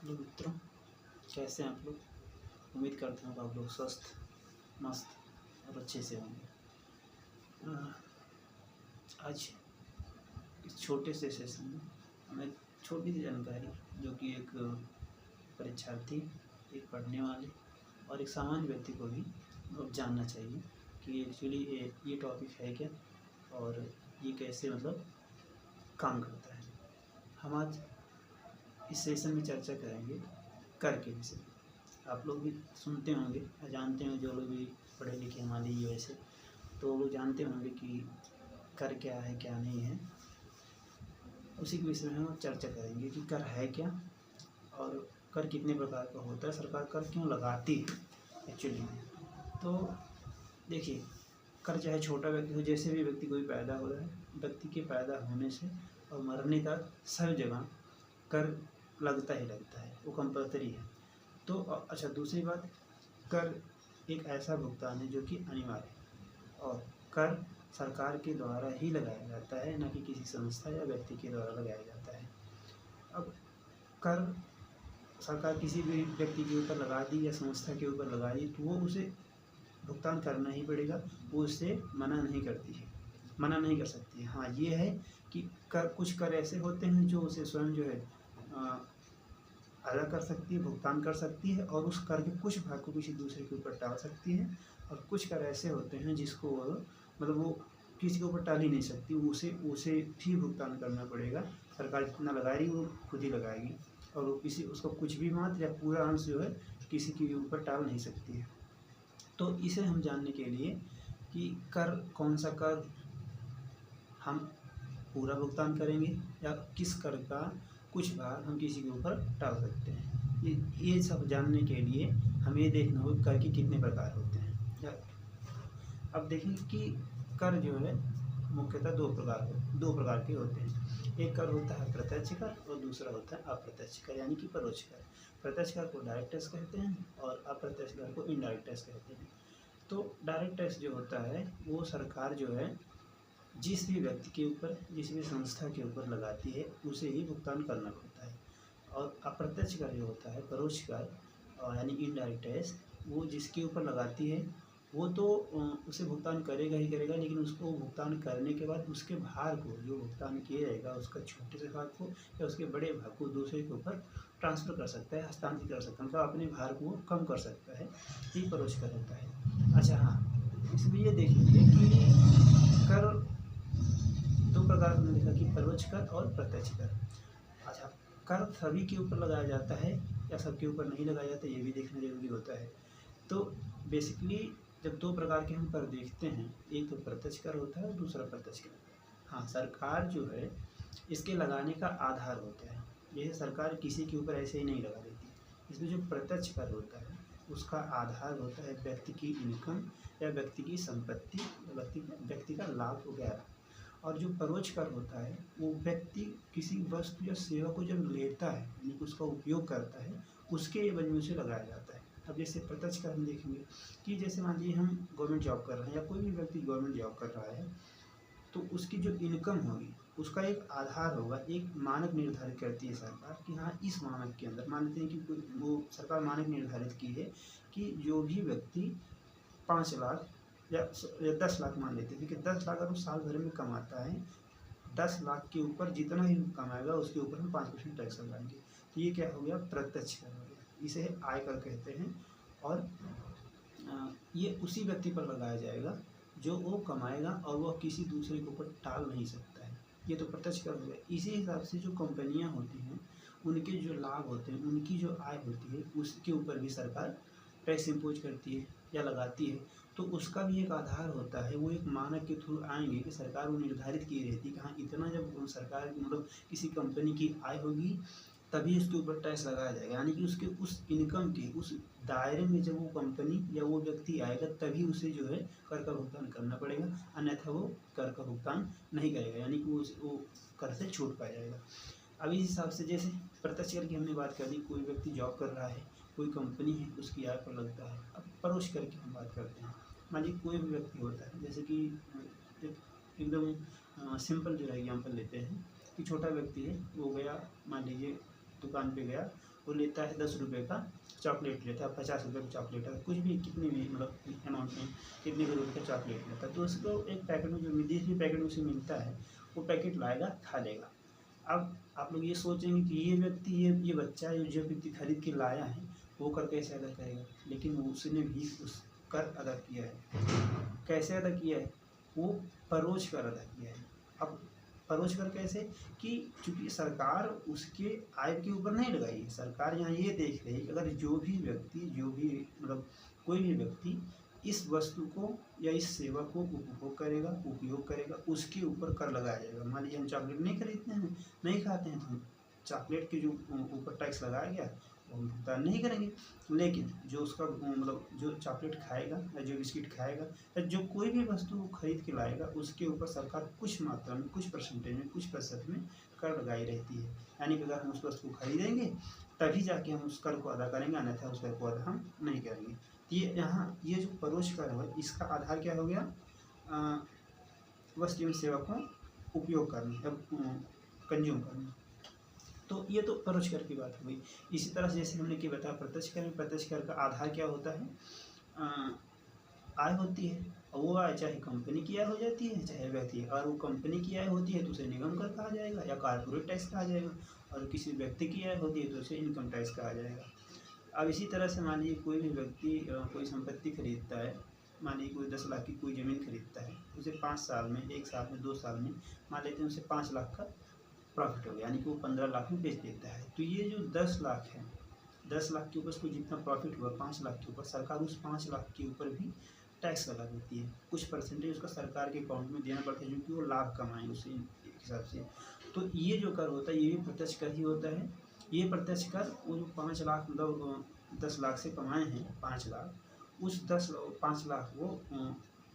Hello मित्रों, कैसे हैं आप लोग। उम्मीद करता हूँ आप लोग स्वस्थ, मस्त और अच्छे से होंगे। आज इस छोटे से सेशन में हमें छोटी सी जानकारी, जो कि एक परीक्षार्थी, एक पढ़ने वाले और एक सामान्य व्यक्ति को भी जानना चाहिए कि एक्चुअली ये टॉपिक है क्या और ये कैसे काम करता है। हम आज इस सेशन में चर्चा करेंगे कर के विषय। आप लोग भी सुनते होंगे या जानते हैं, जो लोग भी पढ़े लिखे मान लीजिए वैसे, तो वो लोग जानते होंगे कि कर क्या है क्या नहीं है। उसी के विषय में हम चर्चा करेंगे कि कर है क्या और कर कितने प्रकार का होता है, सरकार कर क्यों लगाती है एक्चुअली में। तो देखिए, कर चाहे छोटा व्यक्ति हो, जैसे भी व्यक्ति कोई पैदा हो रहा है, व्यक्ति के पैदा होने से और मरने का सब जगह कर लगता ही लगता है, वो कंपल्सरी है। तो अच्छा, दूसरी बात, कर एक ऐसा भुगतान है जो कि अनिवार्य है और कर सरकार के द्वारा ही लगाया जाता है, न कि किसी संस्था या व्यक्ति के द्वारा लगाया जाता है। अब कर सरकार किसी भी व्यक्ति के ऊपर लगा दी या संस्था के ऊपर लगा दी तो वो उसे भुगतान करना ही पड़ेगा, वो उससे मना नहीं करती है, मना नहीं कर सकती है। हाँ, ये है कि कर कुछ कर ऐसे होते हैं जो उसे स्वयं जो है अदा कर सकती है, भुगतान कर सकती है और उस कर के कुछ भाग को किसी दूसरे के ऊपर टाल सकती है। और कुछ कर ऐसे होते हैं जिसको वो किसी के ऊपर टाल ही नहीं सकती, उसे भी भुगतान करना पड़ेगा। सरकार जितना लगा रही वो खुद ही लगाएगी और वो उसको कुछ भी मात्र या पूरा अंश जो है किसी के ऊपर टाल नहीं सकती है। तो इसे हम जानने के लिए कि कर कौन सा कर हम पूरा भुगतान करेंगे या किस कर का कुछ भाग हम किसी के ऊपर टाल सकते हैं, ये सब जानने के लिए हमें ये देखना होगा कर के कितने प्रकार होते हैं। अब देखें कि कर जो है मुख्यतः दो प्रकार के होते हैं। एक कर होता है प्रत्यक्ष कर और दूसरा होता है अप्रत्यक्ष कर, यानी कि परोक्ष कर। प्रत्यक्ष कर को डायरेक्ट टैक्स कहते हैं और अप्रत्यक्ष कर को इनडायरेक्ट टैक्स कहते हैं। तो डायरेक्ट टैक्स जो होता है वो सरकार जो है जिस भी व्यक्ति के ऊपर, जिस भी संस्था के ऊपर लगाती है उसे ही भुगतान करना पड़ता है। और अप्रत्यक्ष कर जो होता है, परोक्ष कर यानी इनडायरेक्ट टैक्स, वो जिसके ऊपर लगाती है वो तो उसे भुगतान करेगा ही करेगा, लेकिन उसको भुगतान करने के बाद उसके भार को, जो भुगतान किया जाएगा उसका छोटे से भाग को या उसके बड़े भाग को दूसरे के ऊपर ट्रांसफ़र कर सकता है, हस्तांतरित कर सकता है, मतलब अपने भार को कम कर सकता है। ये परोक्ष कर होता है। अच्छा हाँ, इसमें ये देखेंगे कि कर दो प्रकार हमने देखा कि परोक्ष कर और प्रत्यक्ष कर। अच्छा, कर सभी के ऊपर लगाया जाता है या सबके ऊपर नहीं लगाया जाता, ये भी देखना जरूरी होता है। तो बेसिकली जब दो प्रकार के हम कर देखते हैं, एक तो प्रत्यक्ष कर होता है और दूसरा प्रत्यक्ष कर होता है। हाँ, सरकार जो है इसके लगाने का आधार होता है, यह सरकार किसी के ऊपर ऐसे ही नहीं लगा देती। इसमें जो प्रत्यक्ष कर होता है उसका आधार होता है व्यक्ति की इनकम या व्यक्ति की संपत्ति, व्यक्ति का लाभ वगैरह। और जो परोक्ष कर होता है वो व्यक्ति किसी वस्तु या सेवा को जब लेता है, यानी कि उसका उपयोग करता है, उसके वजह से लगाया जाता है। अब जैसे प्रत्यक्ष कर हम देखेंगे कि जैसे मान लीजिए हम गवर्नमेंट जॉब कर रहे हैं या कोई भी व्यक्ति गवर्नमेंट जॉब कर रहा है, तो उसकी जो इनकम होगी उसका एक आधार होगा, एक मानक निर्धारित करती है सरकार कि हाँ, इस मानक के अंदर मान लेते हैं कि वो सरकार मानक निर्धारित की है कि जो भी व्यक्ति 5 लाख या 10 लाख मान लेते हैं कि 10 लाख अगर वो साल भर में कमाता है, 10 लाख के ऊपर जितना ही कमाएगा उसके ऊपर हम 5% टैक्स लगाएंगे। तो ये क्या हो गया, प्रत्यक्ष कर हो गया, इसे आयकर कहते हैं। और ये उसी व्यक्ति पर लगाया जाएगा जो वो कमाएगा और वह किसी दूसरे के ऊपर टाल नहीं सकता है। ये तो प्रत्यक्ष कर हो गया। इसी हिसाब से जो कंपनियां होती हैं उनके जो लाभ होते हैं, उनकी जो आय होती है, उसके ऊपर भी सरकार टैक्स इम्पोज करती है या लगाती है। तो उसका भी एक आधार होता है, वो एक मानक के थ्रू आएंगे कि सरकार वो निर्धारित की रहती है कि हाँ, इतना जब सरकार किसी कंपनी की आय होगी तभी उसके ऊपर टैक्स लगाया जाएगा, यानी कि उसके उस इनकम के उस दायरे में जब वो कंपनी या वो व्यक्ति आएगा तभी उसे जो है कर का भुगतान करना पड़ेगा, अन्यथा वो कर का भुगतान नहीं करेगा, यानी कि वो कर से छूट पाएगा। अब इस हिसाब से जैसे प्रत्यक्ष कर की हमने बात कर दी, कोई व्यक्ति जॉब कर रहा है, कोई कंपनी है, उसकी आय पर लगता है। अब परोक्ष कर की हम बात करते हैं, मान लीजिए कोई भी व्यक्ति होता है, जैसे कि एकदम सिंपल जो एग्जाम्पल लेते हैं कि छोटा व्यक्ति है, वो गया मान लीजिए दुकान पे गया वो लेता है 10 रुपये का चॉकलेट लेता है, 50 रुपये का चॉकलेट है, कुछ भी कितनी भी मतलब अमाउंट में कितने भी रुपये का चॉकलेट लेता है, तो उसको एक पैकेट में जो जिस भी पैकेट में उसे मिलता है वो पैकेट लाएगा, खा लेगा। अब आप लोग ये सोचेंगे कि ये व्यक्ति ये बच्चा जो व्यक्ति खरीद के लाया है वो कर कैसे अदा करेगा, लेकिन उसने भी उस कर अदा किया है। कैसे अदा किया है? वो परोक्ष कर अदा किया है। अब परोक्ष कर कैसे कि चूंकि सरकार उसके आय के ऊपर नहीं लगाई है, सरकार यहाँ ये देख रही है कि अगर जो भी मतलब कोई भी व्यक्ति इस वस्तु को या इस सेवा को उपयोग करेगा उसके ऊपर कर लगाया जाएगा। मान लीजिए हम चॉकलेट नहीं खरीदते हैं, नहीं खाते हैं, तो हम चॉकलेट के जो ऊपर टैक्स लगाया गया वो हम भुगतान नहीं करेंगे, लेकिन जो उसका मतलब जो चॉकलेट खाएगा या जो बिस्किट खाएगा या जो कोई भी वस्तु खरीद के लाएगा उसके ऊपर सरकार कुछ मात्रा में, कुछ परसेंटेज में, कुछ प्रतिशत में कर लगाई रहती है। यानी कि अगर हम उस वस्तु को खरीदेंगे तभी जाके हम उस कर को अदा करेंगे, अन्यथा उस कर को अदा हम नहीं करेंगे। ये यहाँ ये जो परोक्ष कर है इसका आधार क्या हो गया? वस्तु एवं सेवा को उपयोग करना, कंज्यूम करना। तो ये तो परोक्ष कर की बात हो गई। इसी तरह से जैसे हमने क्या बताया प्रत्यक्ष कर में, प्रत्यक्ष कर का आधार क्या होता है? आय होती है, और वो आय चाहे कंपनी की आय हो जाती है चाहे व्यक्ति, और वो कंपनी की आय होती है तो उसे निगम कर कहा जाएगा या कॉर्पोरेट टैक्स कहा जाएगा, और किसी व्यक्ति की आय होती है तो उसे इनकम टैक्स कहा जाएगा। अब इसी तरह से मान लीजिए कोई भी व्यक्ति कोई संपत्ति खरीदता है, मान लीजिए कोई 10 लाख की कोई ज़मीन खरीदता है, उसे 5 साल में, 1 साल में, 2 साल में मान लेते हैं उसे 5 लाख का प्रॉफिट हो गया, यानी कि वो 15 लाख में बेच देता है। तो ये जो 10 लाख है, 10 लाख के ऊपर उसको जितना प्रॉफिट हुआ 5 लाख के ऊपर, सरकार उस 5 लाख के ऊपर भी टैक्स लगा देती है। कुछ परसेंटेज उसका सरकार के अकाउंट में देना पड़ता है क्योंकि वो लाभ कमाए उसी हिसाब से। तो ये जो कर होता है ये भी प्रत्यक्ष कर ही होता है। ये प्रत्यक्ष कर वो जो 5 लाख मतलब 10 लाख से कमाए हैं 5 लाख, उस 5 लाख वो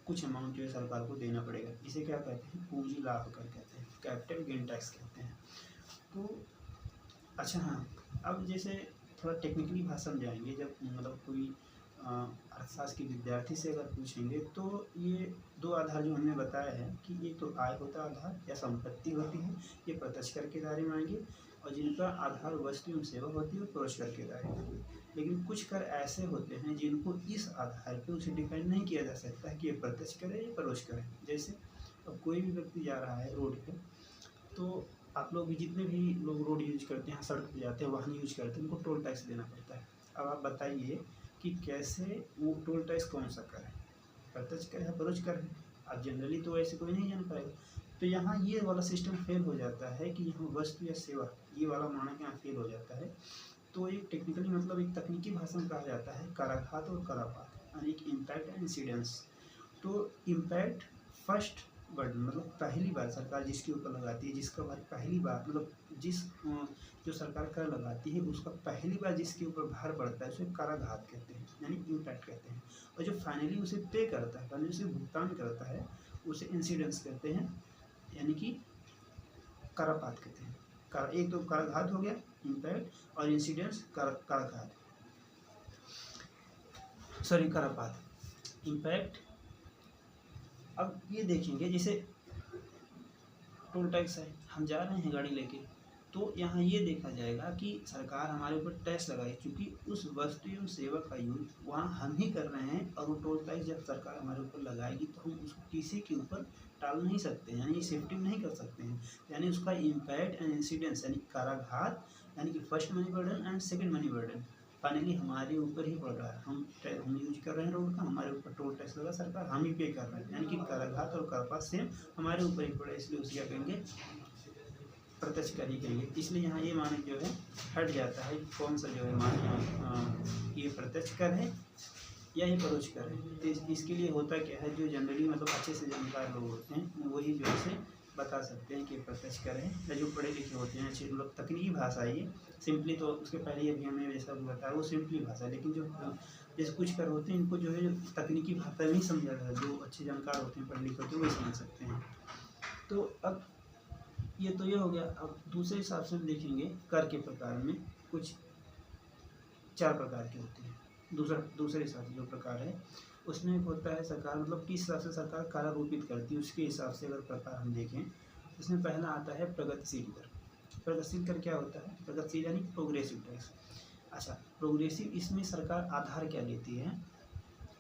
कुछ अमाउंट जो है सरकार को देना पड़ेगा। इसे क्या कहते हैं? पूंजी लाभ कर कहते हैं, कैपिटल गेन टैक्स कहते हैं। तो अच्छा हाँ, अब जैसे थोड़ा टेक्निकली भाषा में जाएंगे, जब मतलब कोई अर्थशास्त्र के विद्यार्थी से अगर पूछेंगे तो ये 2 आधार जो हमने बताया है कि ये तो आय होता है आधार या संपत्ति होती है, ये प्रत्यक्ष कर के दायरे में आएंगे, और जिनका आधार वस्तु एवं सेवा होती है वो परोक्ष कर के दायरे में आएंगे। लेकिन कुछ कर ऐसे होते हैं जिनको इस आधार पर उसे डिपेंड नहीं किया जा सकता है कि ये प्रत्यक्ष करे या परोक्ष करे। जैसे अब कोई भी व्यक्ति जा रहा है रोड पे, तो आप लोग भी जितने भी लोग रोड यूज करते हैं, सड़क पे जाते हैं, वाहन यूज करते हैं, उनको टोल टैक्स देना पड़ता है। अब आप बताइए कि कैसे वो टोल टैक्स कौन सा कर है, प्रत्यक्ष कर है परोक्ष कर है? अब जनरली तो ऐसे कोई नहीं जान पाएगा। तो यहाँ ये वाला सिस्टम फेल हो जाता है कि यहाँ वस्तु या सेवा ये वाला मानक यहाँ फेल हो जाता है। तो एक टेक्निकली मतलब एक तकनीकी भाषा में कहा जाता है कराघात और करापात, यानी कि इम्पैक्ट एंड इंसिडेंस। तो इम्पैक्ट फर्स्ट बर्डन मतलब पहली बार सरकार जिसके ऊपर लगाती है, जिसका भार पहली बार मतलब जो सरकार कर लगाती है उसका पहली बार जिसके ऊपर भार पड़ता है उसे कराघात कहते हैं, यानी इम्पैक्ट कहते हैं। और जो फाइनली उसे पे करता है, फाइनली उसे भुगतान करता है, उसे इंसिडेंस कहते हैं, यानी कि करापात कहते हैं। एक तो कराघात हो गया इम्पैक्ट, और इंसिडेंस कराघात, सॉरी करापात, इम्पैक्ट। अब ये देखेंगे जैसे टोल टैक्स है, हम जा रहे हैं गाड़ी लेके, तो यहाँ ये देखा जाएगा कि सरकार हमारे ऊपर टैक्स लगाई, क्योंकि उस वस्तु एवं सेवा का यूज वहाँ हम ही कर रहे हैं, और वो टोल टैक्स जब सरकार हमारे ऊपर लगाएगी तो हम उसको किसी के ऊपर टाल नहीं सकते हैं, यानी शिफ्टिंग नहीं कर सकते हैं। यानी उसका इम्पैक्ट एंड इंसिडेंस यानी कराघात, यानी कि first money burden and second money burden finally हमारे ऊपर ही पड़ रहा है। हम यूज कर रहे हैं रोड का, हमारे ऊपर टोल टैक्स लगा सरकार, हम ही पे कर रहे हैं, यानी कि कराघात और करापात सेम हमारे ऊपर ही पड़ा है, इसलिए उसे क्या कहेंगे? प्रत्यक्ष कर ही कहेंगे। इसलिए यहाँ ये मानक जो है हट जाता है, कौन सा जो है मानक ये प्रत्यक्ष कर है या ये परोक्ष कर है। तो इसके लिए होता क्या है, जो जनरली मतलब अच्छे से जानकार लोग होते हैं वही जो है बता सकते हैं कि प्रत्यक्ष कर है, या जो पढ़े लिखे होते हैं अच्छे मतलब तकनीकी भाषा ये सिंपली, तो उसके पहले अभी हमने जैसा बताया वो सिंपली भाषा है, लेकिन जो जैसे कुछ कर होते हैं इनको जो है तकनीकी भाषा नहीं समझा जाता, जो अच्छे जानकार होते हैं पढ़े लिखे होते हैं वही समझ सकते हैं। तो अब ये तो ये हो गया। अब दूसरे हिसाब से हम देखेंगे कर के प्रकार में कुछ 4 प्रकार के होते हैं। दूसरे हिसाब से जो प्रकार है उसमें एक होता है सरकार मतलब किस हिसाब से सरकार कारारोपित करती है, उसके हिसाब से अगर प्रकार हम देखें, इसमें पहला आता है प्रगतिशील कर। प्रगतिशील कर क्या होता है? प्रगतिशील यानी प्रोग्रेसिव टैक्स। अच्छा, प्रोग्रेसिव इसमें सरकार आधार क्या लेती है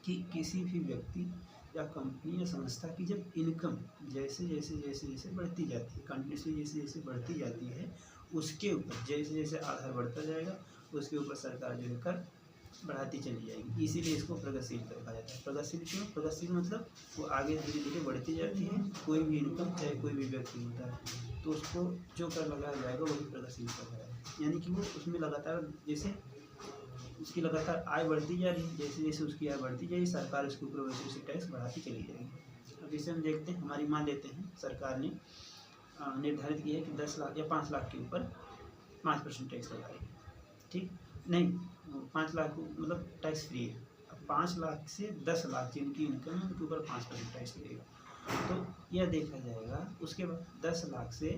कि किसी भी व्यक्ति या कंपनी या संस्था की जब इनकम जैसे जैसे जैसे जैसे बढ़ती जाती है, कंटिन्यूसली जैसे जैसे बढ़ती जाती है, उसके ऊपर जैसे जैसे आधार बढ़ता जाएगा उसके ऊपर सरकार जो है कर बढ़ाती चली जाएगी। इसीलिए इसको प्रगतिशील कर कहा जाता है। प्रगतिशील क्यों? प्रगतिशील मतलब वो आगे धीरे धीरे बढ़ती जाती है। कोई भी इनकम चाहे कोई भी व्यक्ति होता है तो उसको जो कर लगाया जाएगा वही प्रगतिशील कर लगाएगा, यानी कि वो उसमें लगातार जैसे उसकी लगातार आय बढ़ती जा रही है, जैसे जैसे उसकी आय बढ़ती जाएगी सरकार उसके ऊपर वैसे वैसे टैक्स बढ़ाती चली जाएगी। अब जैसे हम देखते हैं, हमारी मान लेते हैं सरकार ने निर्धारित किया है कि 10 लाख या 5 लाख के ऊपर 5% टैक्स लगाएगी, ठीक नहीं, 5 लाख मतलब टैक्स फ्री है। अब 5 लाख से 10 लाख जिनकी इनकम है उनके ऊपर 5% टैक्स लगेगा। तो यह देखा जाएगा। उसके बाद 10 लाख से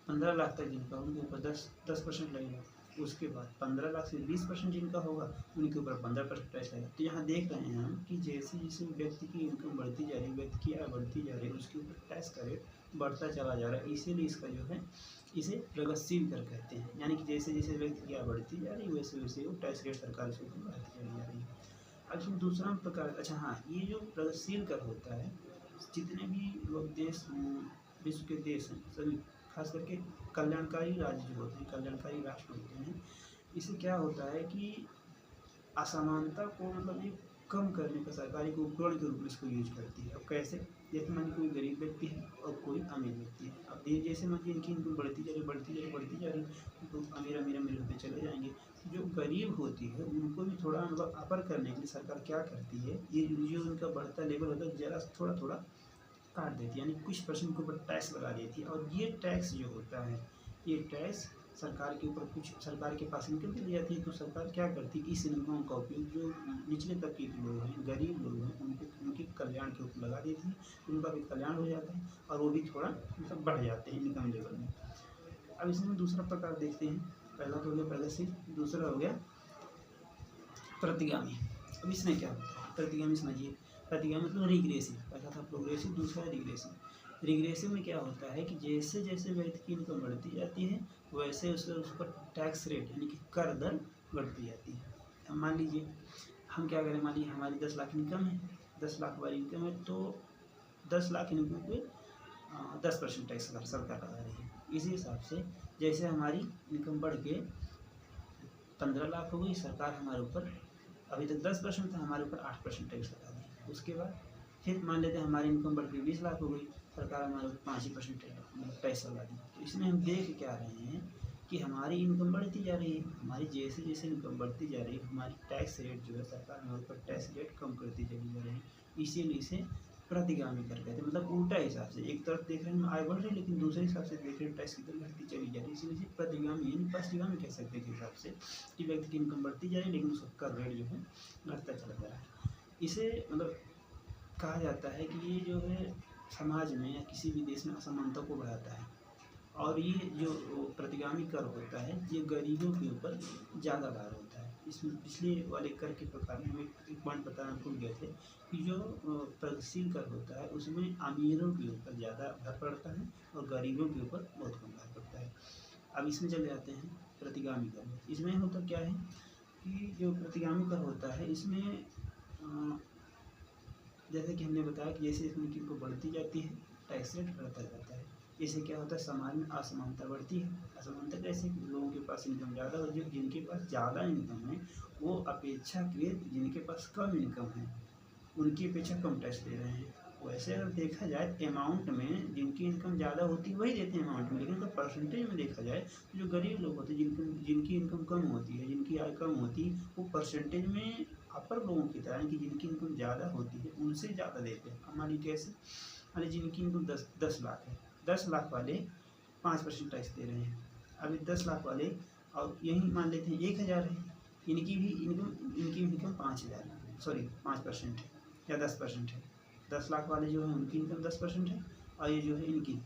15 लाख तक जिनका उनके ऊपर 10% लगेगा। उसके बाद 15 लाख से 20% जिनका होगा उनके ऊपर 15% टैक्स लगेगा। तो यहाँ देख रहे हैं हम कि जैसे जैसे व्यक्ति की इनकम बढ़ती जा रही है, व्यक्ति की आय बढ़ती जा रही है, उसके ऊपर टैक्स का रेट बढ़ता चला जा रहा है। इसीलिए इसका जो है इसे प्रगतिशील कर कहते हैं, यानी कि जैसे जैसे व्यक्ति की आय बढ़ती जा रही है वैसे वैसे वो टैक्स रेट सरकार से ऊपर बढ़ती चली जा रही है। अब इसमें दूसरा प्रकार, अच्छा हाँ, ये जो प्रगतिशील कर होता है, जितने भी लोग देश विश्व के देश हैं सभी, खास करके कल्याणकारी राज्य जो होते हैं, कल्याणकारी राष्ट्र होते हैं, इससे क्या होता है कि असमानता को मतलब ये कम करने का सरकारी को उपकरण के रूप में इसको यूज करती है। अब कैसे? जैसे मान कोई गरीब व्यक्ति है और कोई अमीर व्यक्ति है। अब ये जैसे मान इनकी इनकम बढ़ती जा रही बढ़ती जा रही बढ़ती जा रही, तो अमीर अमीर अमीर होते चले जाएंगे। जो गरीब होती है उनको भी थोड़ा मतलब अपर करने के लिए सरकार क्या करती है, ये जो उनका बढ़ता लेवल होता है जरा थोड़ा थोड़ा काट देती है, यानी कुछ परसेंट के ऊपर टैक्स लगा देती है। और ये टैक्स जो होता है, ये टैक्स सरकार के ऊपर कुछ सरकार के पास इनकम चली जाती है। तो सरकार क्या करती है, इस इनकम का उपयोग जो निचले तबके के लोग हैं, गरीब लोग हैं, उनके कल्याण के ऊपर लगा देती है। उनका भी कल्याण हो जाता है और वो भी थोड़ा मतलब बढ़ जाते हैं इनकम लेवल में। अब इसमें दूसरा प्रकार देखते हैं। पहला तो हो गया प्रगतिशील, दूसरा हो गया प्रतिगामी। अब इसमें क्या होता है? प्रतिगामी समझिए। प्रतिगामी मतलब रिग्रेसिव। पहला था प्रोग्रेसिव, दूसरा है रिग्रेसिव। रिग्रेसिव में क्या होता है कि जैसे जैसे व्यक्ति की इनकम बढ़ती जाती है वैसे उसका उस पर टैक्स रेट यानी कि कर दर बढ़ती जाती है। अब मान लीजिए हम क्या करें, मान लीजिए हमारी 10 लाख इनकम है, 10 लाख हमारी इनकम है, तो 10 लाख इनकम पे 10% टैक्स सरकार लगा रही है। इसी हिसाब से जैसे हमारी इनकम बढ़ के 15 लाख हो गई, सरकार हमारे ऊपर अभी तक 10% था, हमारे ऊपर 8% टैक्स लगा दी। उसके बाद फिर मान लेते हैं हमारी इनकम बढ़ के 20 लाख हो गई, सरकार हमारे ऊपर 5% टैक्स लगा दी। तो इसमें हम देख क्या रहे हैं कि हमारी इनकम बढ़ती जा रही है, हमारी जैसे जैसे इनकम बढ़ती जा रही है हमारी टैक्स रेट जो है सरकार हमारे ऊपर टैक्स रेट कम करती चली जा रही है। इसीलिए इसे प्रतिगामी कर कहते हैं, मतलब उल्टा हिसाब से। एक तरफ देख रहे हैं आय बढ़ रही है लेकिन दूसरे हिसाब से देख रहे हैं टैक्स की दर घटती चली जा रही है, इसीलिए प्रतिगामी यानी पश्चिगामी कह सकते हैं। हिसाब से कि व्यक्ति की इनकम बढ़ती जा रही है लेकिन उसका कर रेट जो है घटता चला जा रहा है। इसे मतलब कहा जाता है कि ये जो है समाज में या किसी भी देश में असमानता को बढ़ाता है। और ये जो प्रतिगामी कर होता है ये गरीबों के ऊपर ज़्यादा भार होता है। इसमें पिछले वाले कर के प्रकार में हम एक पॉइंट बताना भूल गए थे कि जो प्रगतिशील कर होता है उसमें अमीरों के ऊपर ज़्यादा भार पड़ता है और गरीबों के ऊपर बहुत कम भार पड़ता है। अब इसमें चले जाते हैं प्रतिगामी कर में। इसमें होता क्या है कि जो प्रतिगामी कर होता है इसमें जैसे कि हमने बताया कि जैसे इसमें इनकम बढ़ती जाती है टैक्स रेट बढ़ता जाता है। इससे क्या होता है, समाज में असमानता बढ़ती है। असमानता कैसे? लोगों के पास इनकम ज़्यादा हो, जिनके पास ज़्यादा इनकम है वो अपेक्षाकृत जिनके पास कम इनकम है उनकी अपेक्षा कम टैक्स दे रहे हैं। वैसे अगर देखा जाए अमाउंट में जिनकी इनकम ज़्यादा होती है वही देते हैं अमाउंट में, लेकिन अगर परसेंटेज में देखा जाए तो जो गरीब लोग होते हैं जिनकी इनकम कम होती है, जिनकी आय कम होती है, वो परसेंटेज में अपर लोगों की तरह कि जिनकी इनकम ज़्यादा होती है उनसे ज़्यादा देते हैं। हमारी कैसे? मान जिनकी इनकम 10 लाख है, 10 लाख वाले 5% टैक्स दे रहे हैं। अभी 10 लाख वाले और यही मान लेते हैं 1000 है, इनकी इनकम 5000 सॉरी 5% है या 10% है। 10 लाख वाले जो है उनकी इनकम 10% है और ये जो है इनकी,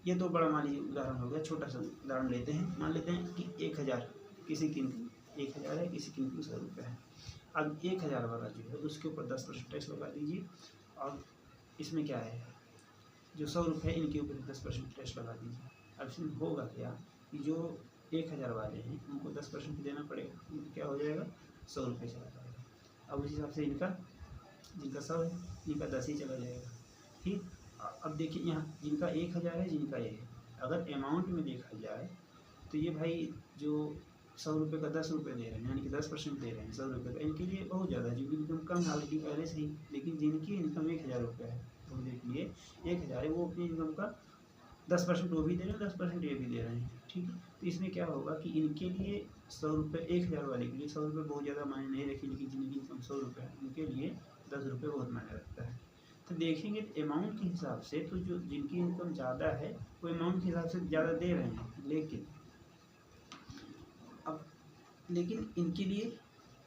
ये तो बड़ा मान लीजिए उदाहरण हो गया। छोटा सा उदाहरण लेते हैं, मान लेते हैं कि 1000 किसी की इनकम 1000 है, किसी की इनकम 100 रुपये है। अब 1000 वाला जो है उसके ऊपर 10% टैक्स लगा दीजिए और इसमें क्या है जो 100 रुपये इनके ऊपर 10% टैक्स लगा दीजिए। अब इसमें होगा क्या कि जो 1000 वाले हैं उनको 10% देना पड़ेगा, उनको क्या हो जाएगा 100 रुपये चला जाएगा। अब उस हिसाब से इनका जिनका 100 है इनका 10 ही चला जाएगा। ठीक, अब देखिए यहाँ जिनका 1000 है जिनका ये है, अगर अमाउंट में देखा जाए तो ये भाई जो 100 रुपये का 10 रुपये दे रहे हैं यानी कि 10% दे रहे हैं 100 रुपये का, इनके लिए बहुत ज़्यादा है जिनकी इनकम कम है ऑलरेडी पहले से ही। लेकिन जिनकी इनकम 1000 रुपये है तो देखिए 1000 है वो अपनी इनकम का 10% वो भी दे रहे हैं 10% ये भी दे रहे हैं। ठीक है, तो इसमें क्या होगा कि इनके लिए 100 रुपये 1000 वाले के लिए 100 रुपये बहुत ज़्यादा मायने नहीं रखे, लेकिन जिनकी इनकम 100 रुपये है उनके लिए 10 रुपये बहुत मायने रखता है। तो देखेंगे अमाउंट के हिसाब से तो जो जिनकी इनकम ज़्यादा है वो अमाउंट के हिसाब से ज़्यादा दे रहे हैं, लेकिन इनके लिए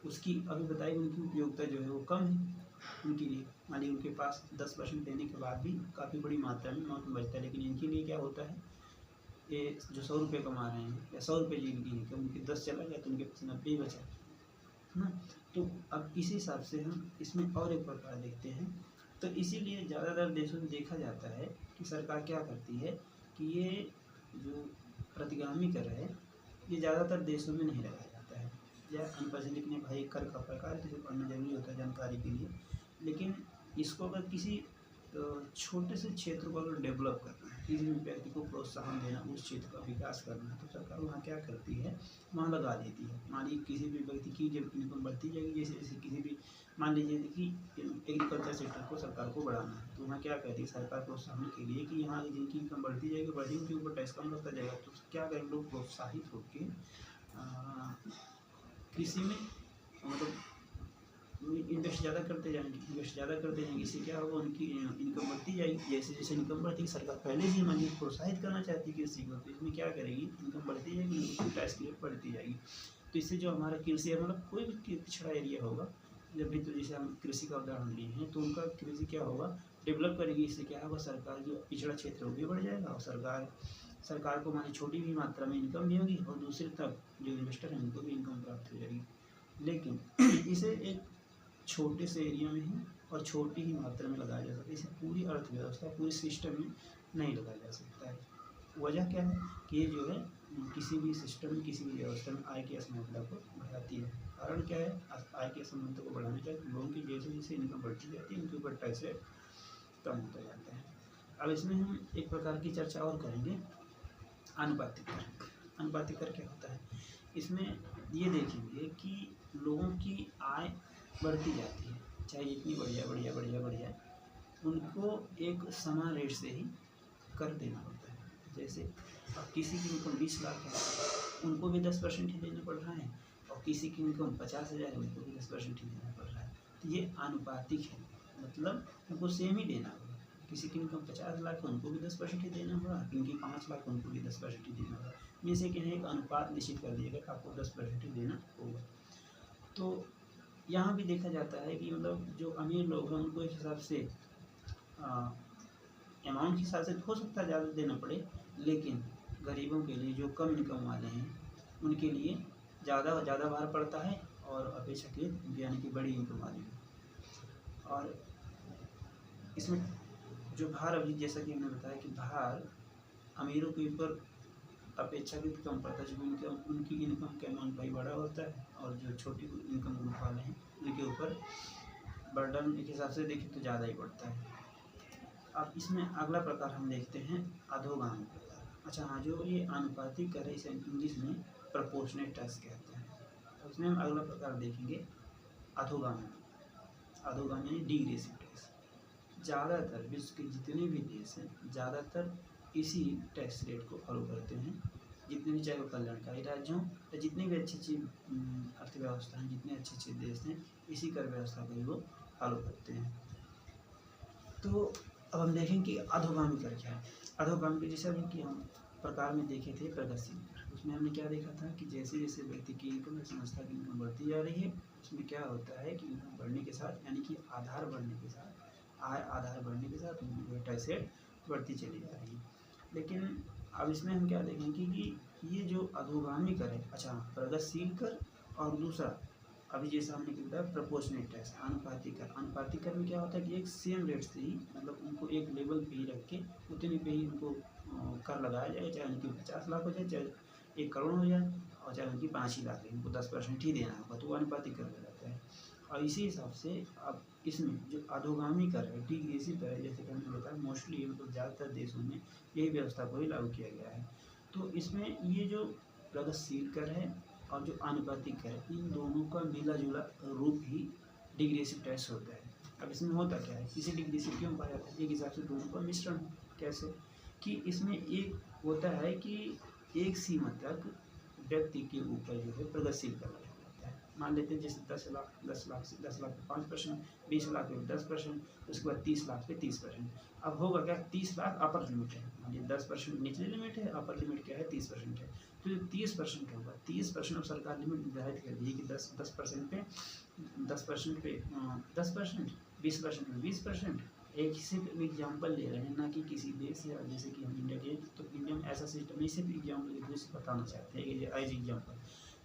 उसकी अभी बताई उनकी उपयोगिता जो है वो कम है उनके लिए। मान लीजिए उनके पास 10% देने के बाद भी काफ़ी बड़ी मात्रा में अमाउंट बचता है, लेकिन इनके लिए क्या होता है ये जो 100 रुपये कमा रहे हैं या 100 रुपये जिनकी इनकम उनके 10 चला गया तो उनके पास 90 ही बचा है ना। तो अब इसी हिसाब से हम इसमें और एक प्रकार देखते हैं। तो इसीलिए ज़्यादातर देशों में देखा जाता है कि सरकार क्या करती है कि ये जो प्रतिगामी कर है ये ज़्यादातर देशों में नहीं लगाया जाता है, या अनपढ़ लिखने भाई कर का प्रकार किसी पढ़ना जरूरी होता है जानकारी के लिए। लेकिन इसको अगर किसी छोटे से क्षेत्र को अगर डेवलप करना है, किसी भी व्यक्ति को प्रोत्साहन देना, उस क्षेत्र का विकास करना है, तो सरकार वहाँ क्या करती है वहाँ लगा देती है। मान लीजिए किसी भी व्यक्ति की जब इनकम बढ़ती जाएगी, जैसे जैसे किसी भी मान लीजिए कि एग्रीकल्चर सेक्टर को सरकार को बढ़ाना है तो वहाँ क्या कहती है सरकार प्रोत्साहन के लिए कि यहाँ जिनकी इनकम बढ़ती जाएगी बढ़ी उनके ऊपर टैक्स कम लगता जाएगा। तो क्या करेंगे लोग प्रोत्साहित होकर कृषि में मतलब इन्वेस्ट ज़्यादा करते जाएंगे, इससे क्या होगा उनकी इनकम बढ़ती जाएगी। जैसे जैसे इनकम बढ़ती छरकार पहले ही मान लीजिए प्रोत्साहित करना चाहती है कृषि को, तो इसमें क्या करेगी इनकम बढ़ती जाएगी, उनकी टैक्स की रेट बढ़ती जाएगी। तो इससे जो हमारा कृषि है मतलब कोई भी पिछड़ा एरिया होगा, जब भी तो जैसे हम कृषि का उदाहरण लिए हैं तो उनका कृषि क्या होगा डेवलप करेगी। इससे क्या होगा सरकार जो पिछड़ा क्षेत्र वो भी बढ़ जाएगा और सरकार को मानी छोटी भी मात्रा में इनकम भी होगी और दूसरी तरफ जो इन्वेस्टर हैं उनको भी इनकम प्राप्त हो जाएगी। लेकिन इसे एक छोटे से एरिया में ही और छोटी ही मात्रा में लगाया जा सकता है, इसे पूरी अर्थव्यवस्था पूरी सिस्टम में नहीं लगाया जा सकता है। वजह क्या है कि ये जो है किसी भी सिस्टम में किसी भी व्यवस्था में आय की असमानता को बढ़ाती है। कारण क्या है आय की असमानता को बढ़ाने का लोगों की जैसे जैसे इनकम बढ़ती जाती है उनके ऊपर टैक्स रेट कम होता जाता है। अब इसमें हम एक प्रकार की चर्चा और करेंगे आनुपातिक कर। आनुपातिक कर क्या होता है, इसमें ये देखेंगे कि लोगों की आय बढ़ती जाती है, चाहे जितनी बढ़िया उनको एक समान रेट से ही कर देना होता है। जैसे अब किसी की इनकम 20 लाख है उनको भी 10% ही देना पड़ रहा है और किसी की इनकम 50,000 है उनको भी 10% ही देना पड़ रहा है। तो ये आनुपातिक है, मतलब उनको सेम ही देना होगा। किसी की इनकम 50 लाख है उनको भी 10% ही देना होगा, किनकी 5 लाख उनको भी 10% ही देना होगा। में से किन्हें एक अनुपात निश्चित कर दिया गया आपको 10% ही देना होगा। तो यहाँ भी देखा जाता है कि मतलब जो अमीर लोग हैं उनको एक हिसाब से अमाउंट के हिसाब से हो सकता है ज़्यादा देना पड़े, लेकिन गरीबों के लिए जो कम इनकम वाले हैं उनके लिए ज़्यादा भार पड़ता है और अपेक्षाकृत यानी कि बड़ी इनकम वाले। और इसमें जो भार अभी जैसा कि हमने बताया कि भार अमीरों के ऊपर अपेक्षाकृत कम पड़ता है, जो उनकी इनकम का अमाउंट भाई बड़ा होता है और जो छोटी इनकम ग्रुप वाले हैं उनके ऊपर बर्डन एक हिसाब से देखें तो ज़्यादा ही पड़ता है। अब इसमें अगला प्रकार हम देखते हैं अधोगामी प्रकार। अच्छा हाँ, जो ये आनुपातिक कर है इसे इंग्लिश में प्रोपोर्शनेट टैक्स कहते हैं। उसमें हम अगला प्रकार देखेंगे अधोगामी यानी डिग्रेसिव टैक्स। ज़्यादातर विश्व के जितने भी देश हैं ज़्यादातर इसी टैक्स रेट को फॉलो करते हैं, जितने भी चाहे वो कल्याणकारी राज्य हों या जितनी भी अच्छी अर्थव्यवस्था हैं, जितने अच्छे देश हैं इसी कर व्यवस्था को ही वो फॉलो करते हैं। तो अब हम देखेंगे कि अधोगामी कर क्या है। अधोगामी के जैसे अभी कि हम प्रकार में देखे थे प्रगतिशील कर, उसमें हमने क्या देखा था कि जैसे जैसे व्यक्ति की इनकम या संस्था की इनकम बढ़ती जा रही है उसमें क्या होता है कि इनकम बढ़ने के साथ यानी कि आधार बढ़ने के साथ आधार बढ़ने के साथ उनकी टैक्स रेट बढ़ती चली जा रही है। लेकिन अब इसमें हम क्या देखेंगे कि ये जो अधोगामी कर है, अच्छा प्रगतिशील कर और दूसरा अभी जैसा हमने क्या बताया प्रोपोर्शनेट टैक्स आनुपातिक कर। आनुपातिक कर में क्या होता है कि एक सेम रेट से ही मतलब उनको एक लेवल पे ही रख के उतने पे ही उनको कर लगाया जाए, चाहे उनकी 50 लाख हो जाए, चाहे 1 करोड़ हो जाए, और चाहे उनकी 5 ही लाख है, उनको 10% ही देना होगा, तो वो अनुपातिक कर हो जाता है। और इसी हिसाब से अब इसमें जो अधोगामी कर है, डिग्रेसिव कर है, जैसे कि हमने बताया मोस्टली मतलब ज़्यादातर देशों में यही व्यवस्था को ही लागू किया गया है। तो इसमें ये जो प्रगतिशील कर है और जो आनुपातिक कर है, इन दोनों का मिला जुला रूप ही डिग्रेसिव टैक्स होता है। अब इसमें होता क्या है, इसे डिग्रेसिव क्यों कहा जाता है? एक हिसाब से दोनों का मिश्रण। कैसे कि इसमें एक होता है कि एक सीमा तक व्यक्ति के ऊपर जो है प्रगतिशील कर लगाया जाता है। मान लेते हैं जैसे 10 लाख से 10 लाख पे 5%, 20 लाख पे 10%, उसके बाद 30 लाख पे 30%। अब होगा क्या, 30 लाख अपर लिमिट है, ये 10% निचली लिमिट है, अपर लिमिट क्या है 30% है। तो जो 30% होगा, 30% अब सरकार लिमिट निर्धारित कर दी है कि 10% पे 10% पे 10%, 20% में 20%। एक सिर्फ एग्जाम्पल ले रहे हैं, ना कि किसी देश या जैसे कि हम इंडिया के, तो इंडिया में ऐसा सिस्टम नहीं, सिर्फ एग्जाम्पल के थ्रू से बताना चाहते हैं कि एज एग्जाम्पल,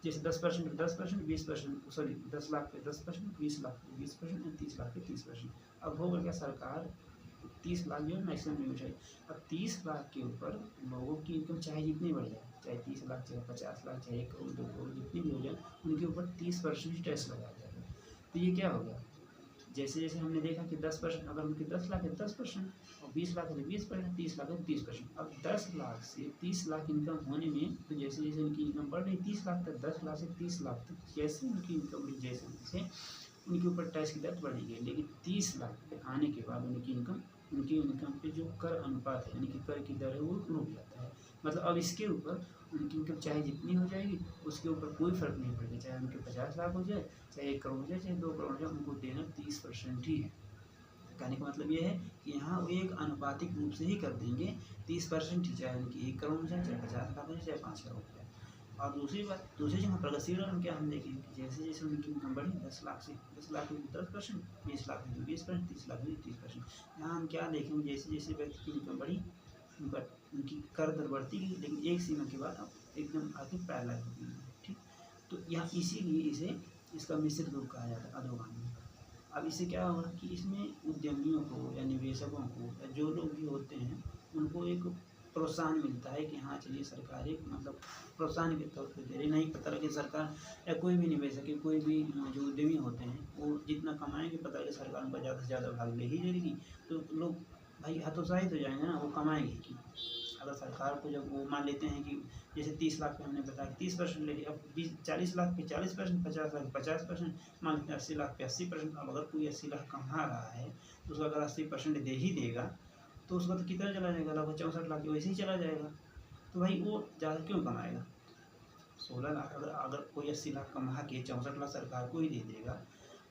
जैसे 10% पे 10%, 20%, सॉरी 10 लाख पे 10%, 20 लाख पे 20% और 30 लाख पे 30%। अब होगा क्या, सरकार 30 लाख जो है मैक्सिमम लिमिट है। अब 30 लाख के ऊपर लोगों की इनकम चाहे जितनी बढ़ जाए, चाहे 30 लाख, चाहे 50 लाख, चाहे 1 करोड़, 2 करोड़, जितनी भी हो जाए, उनके ऊपर 30% टैक्स लगाया जाएगा। तो ये क्या हो गया, जैसे जैसे हमने देखा कि 10%, अगर उनके 10 लाख है 10%, और 20 लाख है 20%, 30 लाख है 30%। अब 10 लाख से 30 लाख इनकम होने में, तो जैसे जैसे उनकी इनकम बढ़ रही 30 लाख तक, 10 लाख से 30 लाख तक जैसे उनकी इनकम बढ़ी, जैसे जैसे उनके ऊपर टैक्स की दर बढ़ेगी। लेकिन 30 लाख पे आने के बाद उनकी इनकम पे जो कर अनुपात है, यानी कि कर की दर है, वो रुक जाता है। मतलब अब इसके ऊपर उनकी इनकम चाहे जितनी हो जाएगी, उसके ऊपर कोई फर्क नहीं पड़ेगा, चाहे उनके 50 लाख हो जाए, चाहे 1 करोड़ हो जाए, चाहे 2 करोड़ हो जाए, उनको देना 30% ही है। कहने का मतलब ये है कि यहाँ वो एक अनुपातिक रूप से ही कर देंगे 30% ही, चाहे उनकी 1 करोड़ हो जाए, चाहे 50 लाख हो जाए, चाहे 5 करोड़ हो जाए। और दूसरी बात, दूसरी जगह प्रगतिशील और क्या हम देखेंगे कि जैसे जैसे उनकी इनकम बढ़ी 10 लाख से 10 लाख में 10%, 20 लाख में 20%, 30 लाख में 30%। यहाँ हम क्या देखेंगे, जैसे जैसे व्यक्ति की इनकम बढ़ी, उनकी कर दर बढ़ती गई, लेकिन एक सीमा के बाद अब एकदम आगे पैरेलल हो गई। ठीक, तो यहाँ इसीलिए इसे इसका मिश्रित रूप कहा जाता है, अधोगामी। अब इससे क्या होगा कि इसमें उद्यमियों को या निवेशकों को या जो लोग भी होते हैं, उनको एक प्रोत्साहन मिलता है कि हाँ चलिए सरकार एक मतलब प्रोत्साहन के तौर पे दे रही, नहीं पता लगे सरकार या कोई भी निवेशक, कोई भी जो उद्यमी होते हैं, वो जितना कमाएंगे पता लगे सरकार उनका ज़्यादा से ज़्यादा भाग ले ही लेगी, तो लोग भाई हतोत्साहित हो जाएंगे ना, वो कमाएंगे कि अगर सरकार को जब वो मान लेते हैं कि जैसे 30 लाख पे हमने बताया 30% ले लिया, अब 40 लाख पे 40%, 50 लाख पे 50%, मान लेते हैं 80 लाख पे 80%। अब अगर कोई 80 लाख कमा रहा है, तो उसको अगर 80% दे ही देगा, तो उसका तो कितना चला जाएगा, लगभग 64 लाख वैसे ही चला जाएगा। तो भाई वो ज़्यादा क्यों कमाएगा, 16 लाख, अगर कोई 80 लाख कमा के 64 लाख सरकार को ही दे देगा,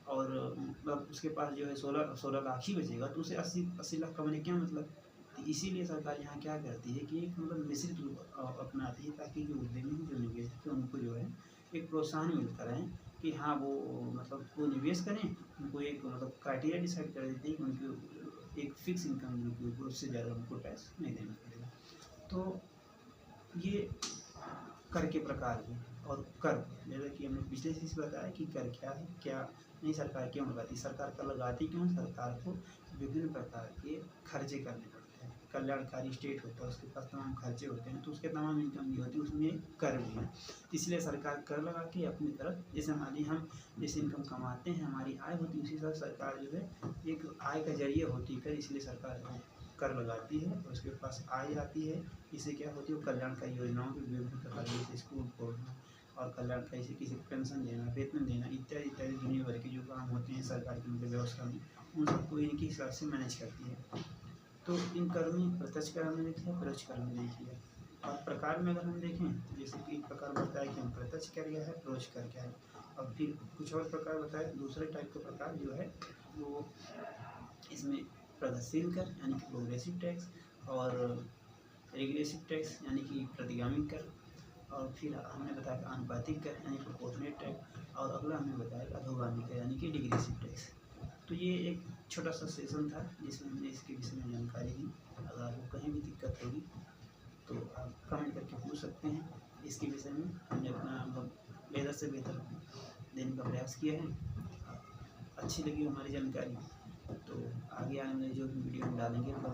और मतलब उसके पास जो है 16 लाख ही बचेगा, तो उसे 80 लाख कमाने क्या मतलब। तो इसीलिए सरकार यहाँ क्या करती है कि एक मतलब मिश्रित रूप अपनाती है, ताकि जो उद्यमी जो निवेशक है उनको जो है एक प्रोत्साहन मिलता रहे कि हाँ वो मतलब वो निवेश करें। उनको एक मतलब क्राइटेरिया डिसाइड कर देते हैं कि उनकी एक फिक्स इनकम उनके ऊपर, उससे ज़्यादा उनको टैक्स नहीं देना पड़ेगा। तो ये कर के प्रकार हैं। और कर, जैसा कि हमने पिछले चीज़ बताया कि कर क्या है, क्या नहीं, सरकार क्यों लगाती, सरकार कर लगाती क्यों, सरकार को विभिन्न प्रकार के खर्चे करने पड़ते हैं। कल्याणकारी स्टेट होता है, उसके पास तमाम खर्चे होते हैं, तो उसके तमाम इनकम भी होती है, उसमें कर भी है। इसलिए सरकार कर लगा के अपनी तरफ, जैसे हम जैसे इनकम कमाते हैं, हमारी आय होती है, उसी हिसाब से सरकार जो है एक आय का जरिए होती है कर, इसलिए सरकार कर लगाती है और उसके पास आय आती है। इससे क्या होती है, कल्याणकारी योजनाओं की विभिन्न प्रकार जैसे स्कूल खोलना और कल्याणकारी से किसी को पेंशन देना, वेतन देना, इत्यादि इत्यादि दुनिया भर के जो काम होते हैं सरकार की मतलब व्यवस्था में, उन सबको इनके हिसाब से मैनेज करती है। तो इन कर में प्रत्यक्ष कर हमने देख लिया, परोक्ष कर हमने देख लिया। और प्रकार में अगर हम देखें, जैसे कि एक प्रकार बताया कि हम प्रत्यक्ष कर क्या है, परोक्ष कर क्या है, और फिर कुछ और प्रकार बताया, दूसरे टाइप का प्रकार जो है वो इसमें प्रगतिशील कर यानी कि प्रोग्रेसिव टैक्स, और रिग्रेसिव टैक्स यानी कि प्रतिगामी कर, और फिर हमने बताया आनुपातिक कर यानी प्रोपोर्शनेट टैक्स, और अगला हमने बताया अधोगामी कर यानी कि डिग्रेसिव टैक्स। तो ये एक छोटा सा सेशन था जिसमें हमने इसके विषय में जानकारी दी। अगर आपको कहीं भी दिक्कत होगी तो आप कमेंट करके पूछ सकते हैं। इसके विषय में हमने अपना बेहतर से बेहतर देने का प्रयास किया है। अच्छी लगी हमारी जानकारी तो आगे आने वाले जो भी वीडियो हम डालेंगे तो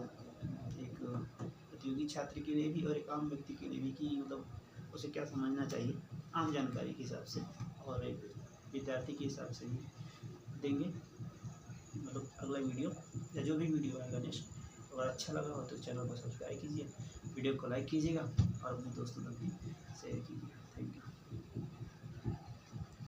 एक प्रतियोगी छात्र के लिए भी और एक आम व्यक्ति के लिए भी कि मतलब उसे क्या समझना चाहिए आम जानकारी के हिसाब से और एक विद्यार्थी के हिसाब से भी देंगे। मतलब अगला वीडियो या जो भी वीडियो आएगा नेक्स्ट, अगर अच्छा लगा हो तो चैनल को सब्सक्राइब कीजिए, वीडियो को लाइक कीजिएगा और अपने दोस्तों तक भी शेयर कीजिए। Thank you.